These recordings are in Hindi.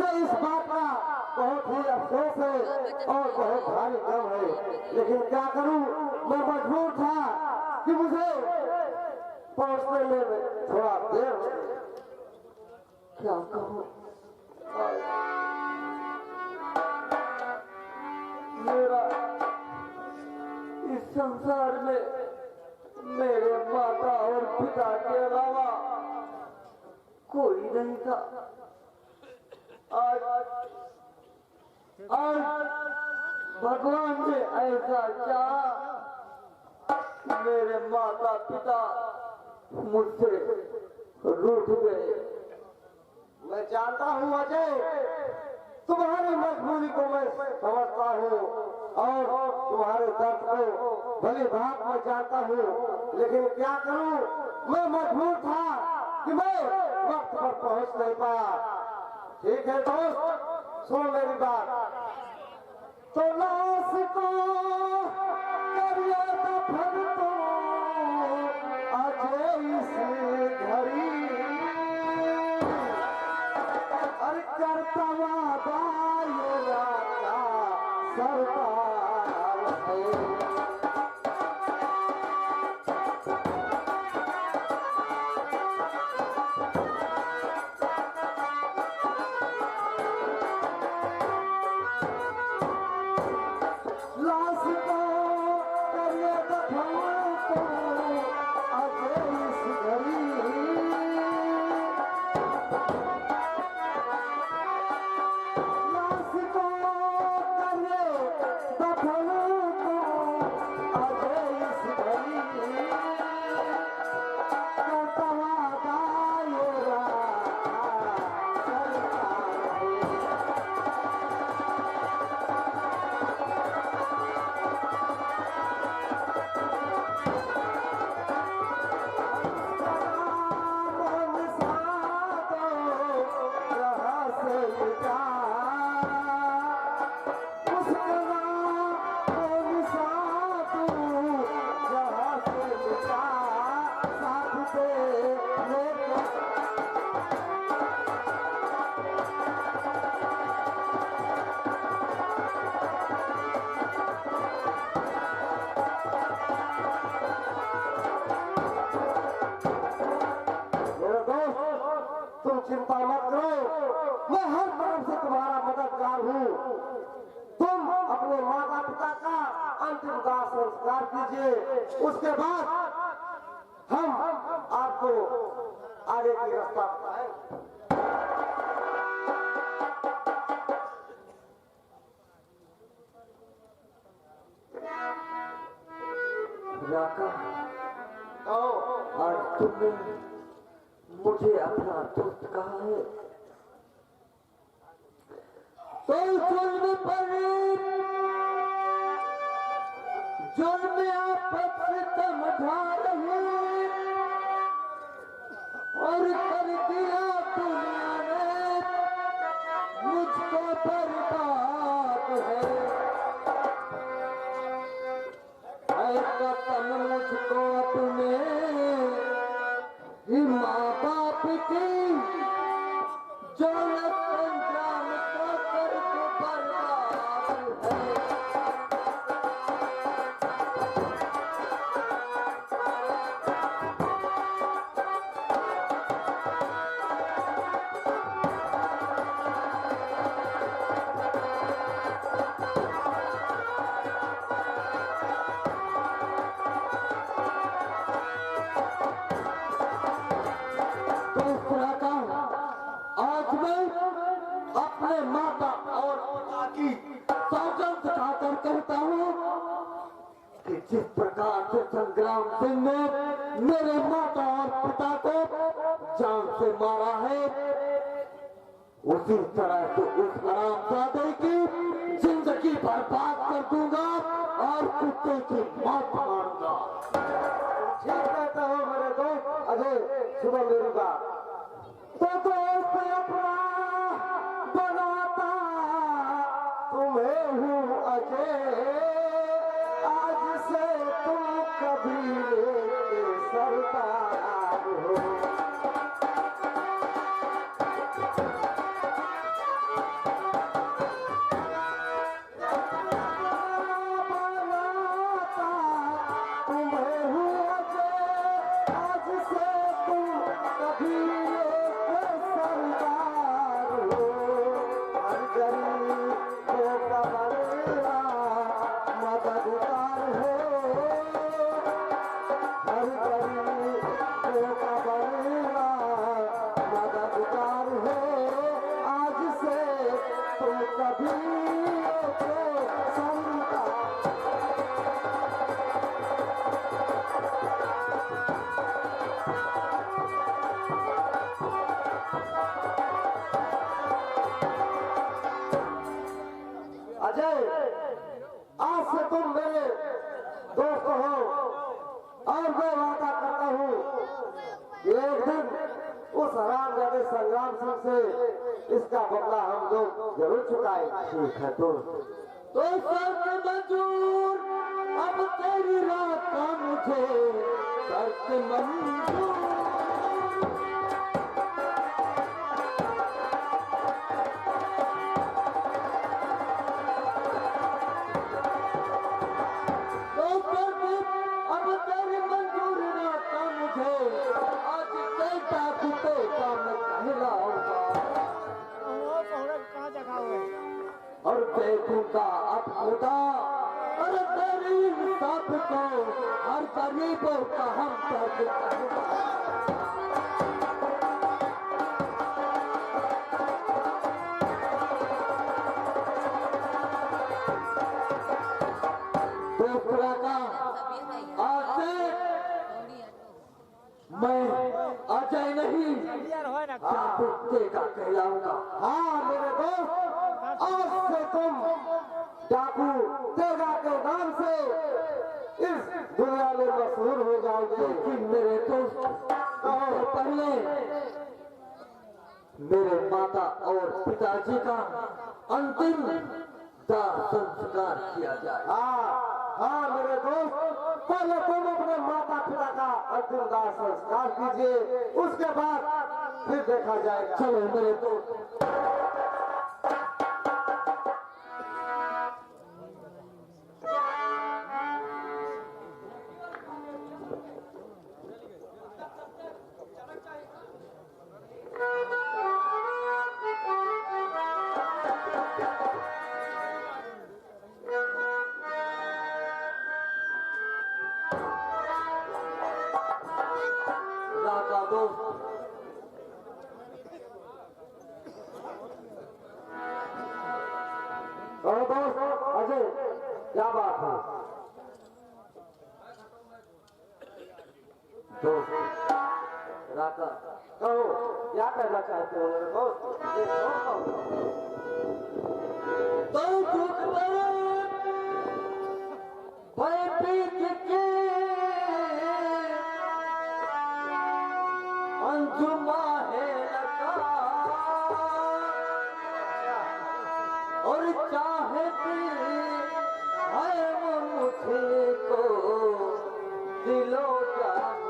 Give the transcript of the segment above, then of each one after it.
मुझे इस बात का बहुत ही अफसोस है और बहुत भारी गम है, लेकिन क्या करूं, मैं मजबूर था कि मुझे पहुंचने में थोड़ा देर हो गई। क्या कहूं, मेरा इस संसार में मेरे माता और पिता के अलावा कोई नहीं था। आज भगवान ने ऐसा चाहा, मेरे माता पिता मुझसे रूठ गए। मैं जानता हूँ अजय, तुम्हारी मजबूरी को मैं समझता हूँ और तुम्हारे दर्द को भली भांति मैं जानता हूँ, लेकिन क्या करूँ, मैं मजबूर था कि मैं वक्त पर पहुँच नहीं पाया। ठीक है दोस्त, सुन मेरी बात। तो लाश को करिए दफन तो अजय इस घड़ी, और करता वादा ये राजा सरदार है। चिंता मत करो, मैं हर तरफ से तुम्हारा मददगार हूँ। तुम अपने माता पिता का अंतिम दाह संस्कार कीजिए, उसके बाद हम आपको आगे की रास्ता बताएंगे। राका, आज तुमने मुझे अपना दोस्त कहा है, तो जुल्म पर जुल्म आपस से तुम ढा रहे और कर दिया दुनिया ने मुझको बर्बाद है। कसम मुझको अपने माँ बाप की जौलत अंजाम को कर दो बर्बाद है। अपने माता और पिता की सौगंध खाकर कहता हूँ कि जिस प्रकार से संग्राम सिंह ने मेरे माता और पिता को जान से मारा है, उसी तरह से उस हरामजादे की जिंदगी बर्बाद कर दूंगा और कुत्ते की मौत मारूंगा। ठीक कहता हूँ मेरे दोस्त अजय, सुनो मेरी बात। तो दोस्त अपना बनाता तुम्हें हूँ अजय, आज से तुम कबीले के सरदार हो। अजय, आज से तुम मेरे दोस्त हो और मैं वादा करता हूँ एक दिन उस हरामजादे संग्राम सिंह से इसका बदला हम लोग जरूर चुकाएंगे। ठीक है तो शर्त मंजूर, अब तेरी रात का मुझे शर्त मंजूर। अब तेरी मंजूर रात का मुझे आज कहता कुत्ते का मैं कहलाऊंगा और देखूंगा अब खुदा और तेरी इंसाफ को हर गरीबों का हम दर्द कहूंगा। दूसरा का आज से मैं अजय नहीं कुत्ते का कहलाऊंगा। हाँ मेरे दोस्त, आज से तुम डाकू तेगा के नाम से इस दुनिया में मशहूर हो जाओगे। लेकिन मेरे दोस्त, पहले मेरे माता और पिताजी का अंतिम दाह संस्कार किया जाए। हाँ मेरे दोस्त, पहले तुम अपने माता पिता का अंतिम दाह संस्कार कीजिए, उसके बाद फिर देखा जाएगा। चलो मेरे दोस्त। अजय, क्या बात है दोस्त? राका कहो, क्या कहना चाहते हो मेरे दोस्त? तो झूठ भयभीत के अंजुमा है लगा और चाहती है वो मुझे को दिलो जान।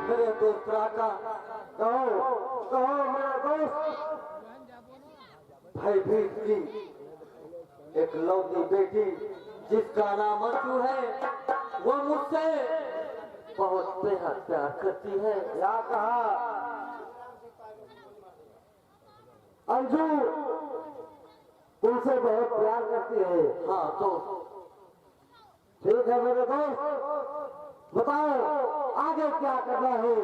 मेरे दोस्त राका, कहो मेरा दोस्त, भयभीत की एक लौती बेटी जिसका नाम अंजू है, वो मुझसे बहुत बेहद प्यार करती है। क्या कहा? अंजू तुमसे बहुत प्यार करती है। हाँ दोस्त, ठीक है मेरे दोस्त, बताओ आगे क्या करना है?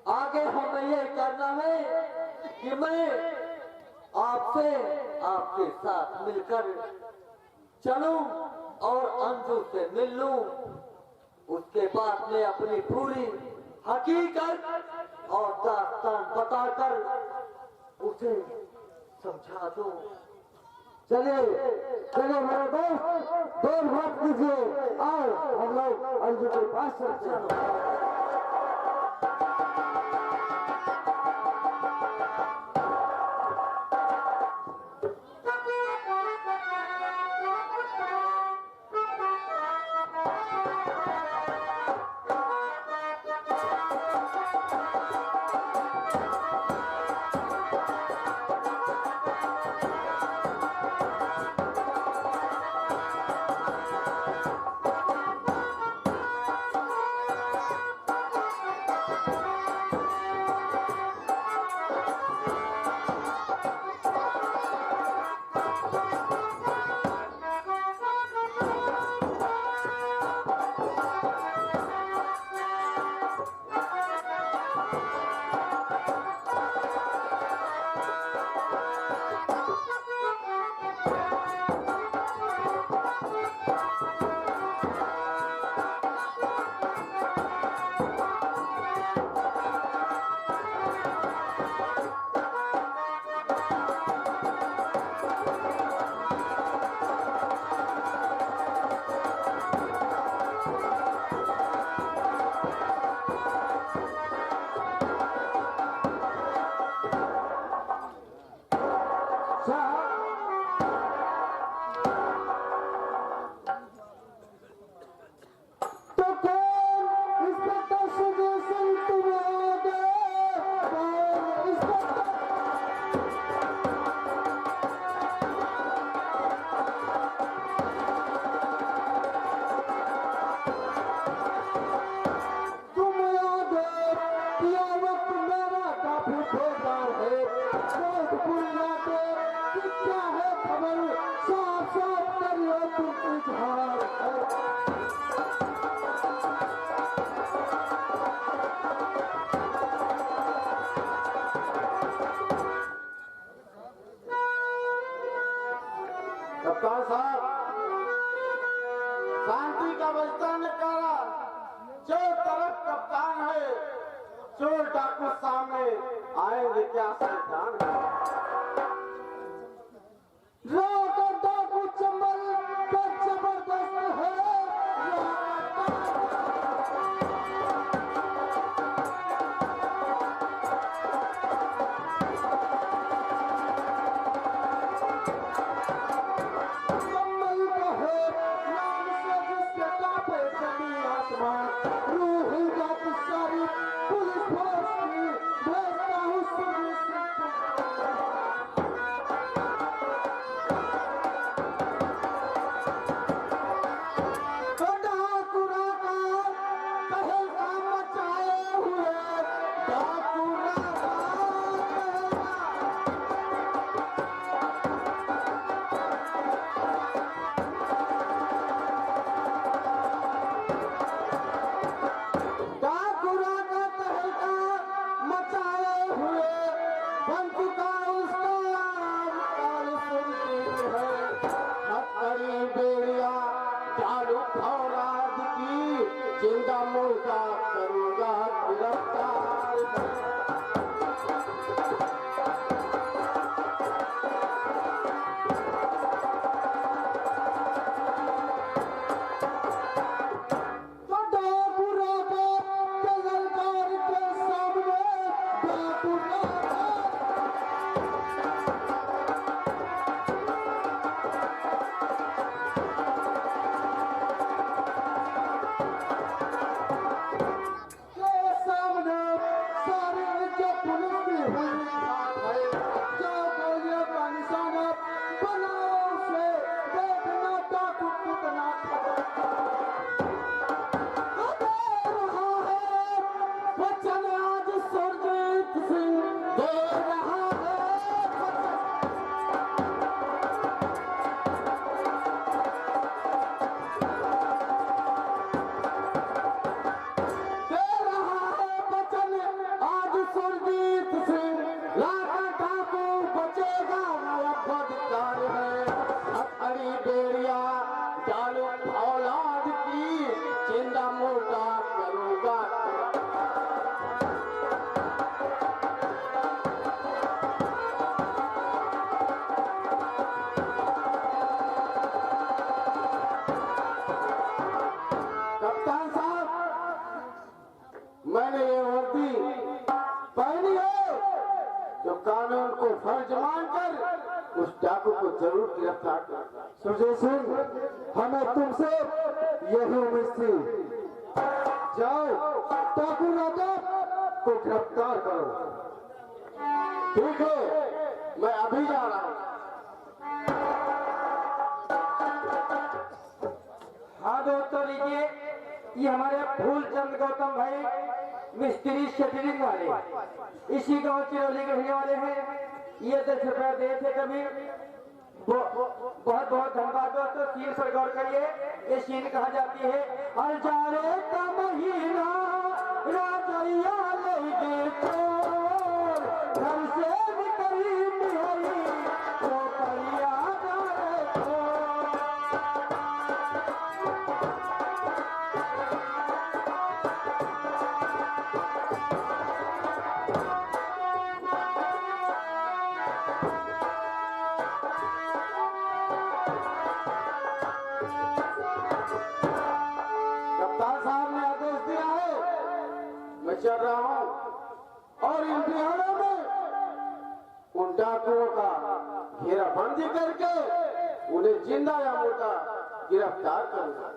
आगे हमें ये करना है कि मैं आपसे आपके साथ मिलकर चलूं और अंजू से मिल लूं। उसके बाद मैं अपनी पूरी हकीकत और दास्तान बताकर उसे समझा दूं। चलिए मेरे दोस्त, देर मत कीजिए और हम लोग अंजू के पास चलते हैं। कप्तान साहब, शांति का बचता नकारा, जो तरफ कप्तान है, चोर डाकू सामने आएंगे क्या शैतान है। डाकू चंबल का जबरदस्त है। जिंदा मुर्दा करूंगा गिरफ्तार। कप्तान साहब, मैंने ये वर्दी पहनी है जो कानून को फर्ज मानकर उस डाकू को जरूर गिरफ्तार कर। सुरजीत सिंह, हमें तुमसे यही उम्मीद थी। जाओ डाकू राजा को गिरफ्तार करो। ठीक है, मैं अभी जा रहा हूँ। हाँ दोस्तों, लीजिए, ये हमारे फूलचंद गौतम भाई मिस्त्री शटरिंग वाले इसी गांव चिरौली के रहने वाले हैं। ये 10 रुपया दिए थे कभी। बहुत बहुत धन्यवाद दोस्तों। सीन पर गौर करिए, ये सीन कहा जाती है अलजारे का महीना राजैया ले चोर घर से निकली निहरी तो परिया जाए चोर। कप्तान साहब ने आदेश दिया है, मैं चल रहा हूँ और इन बिहारों में उन डाकुओं का घेराबंदी करके उन्हें जिंदा या मुर्दा गिरफ्तार करूंगा।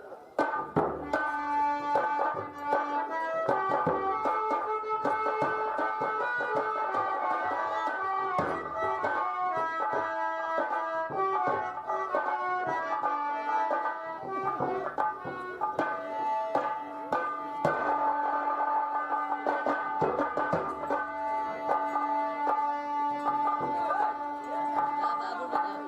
बाबू बताओ।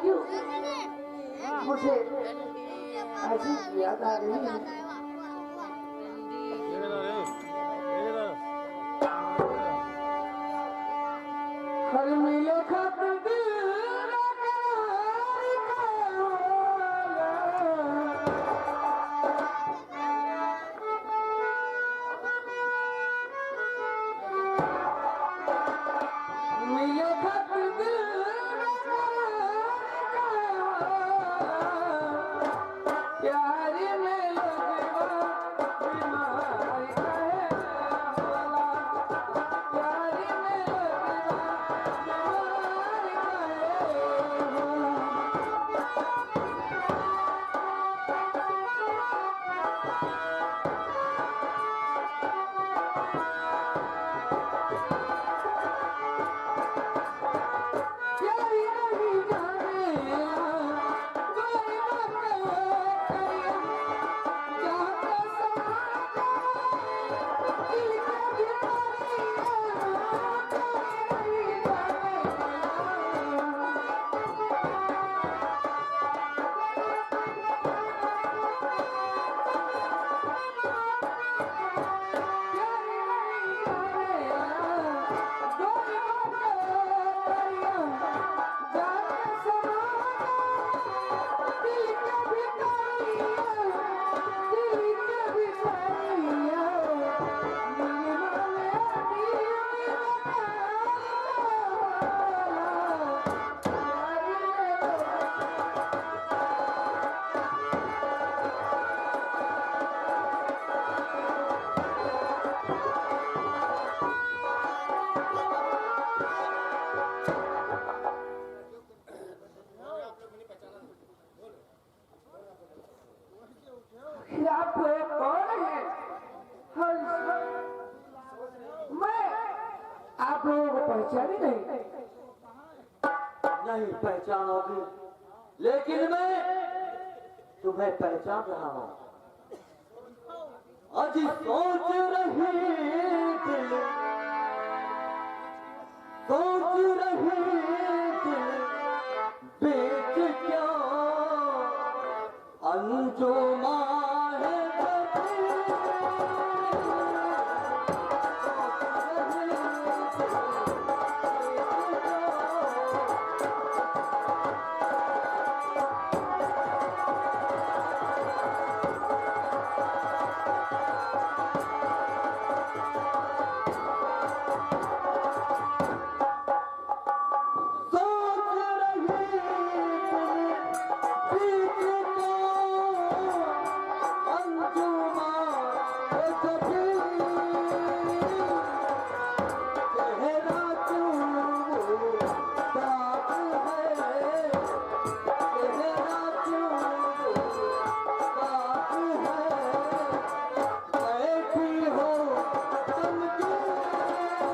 क्यों मुझे अजीब याद आ रही है। हर मिले खातिर दिल मिले खातिर दिल प्यार में लगवा बीमारी कहे वाला, प्यार में लगवा बीमारी कहे वाला। प्यारी नहीं जाने कोई बात करिया, जाता समाता दिल के भितरिया, कोई नहीं प्यारी नहीं जाने कोई बात करिया, जाता समाता दिल के भितरिया, दिल के भितरिया, मेरे वाले आखिर आप कौन है? मैं आप लोगों को पहचानी नहीं। नहीं पहचानोगी, लेकिन मैं तुम्हें पहचान रहा हूँ। अजी सोच रही दिल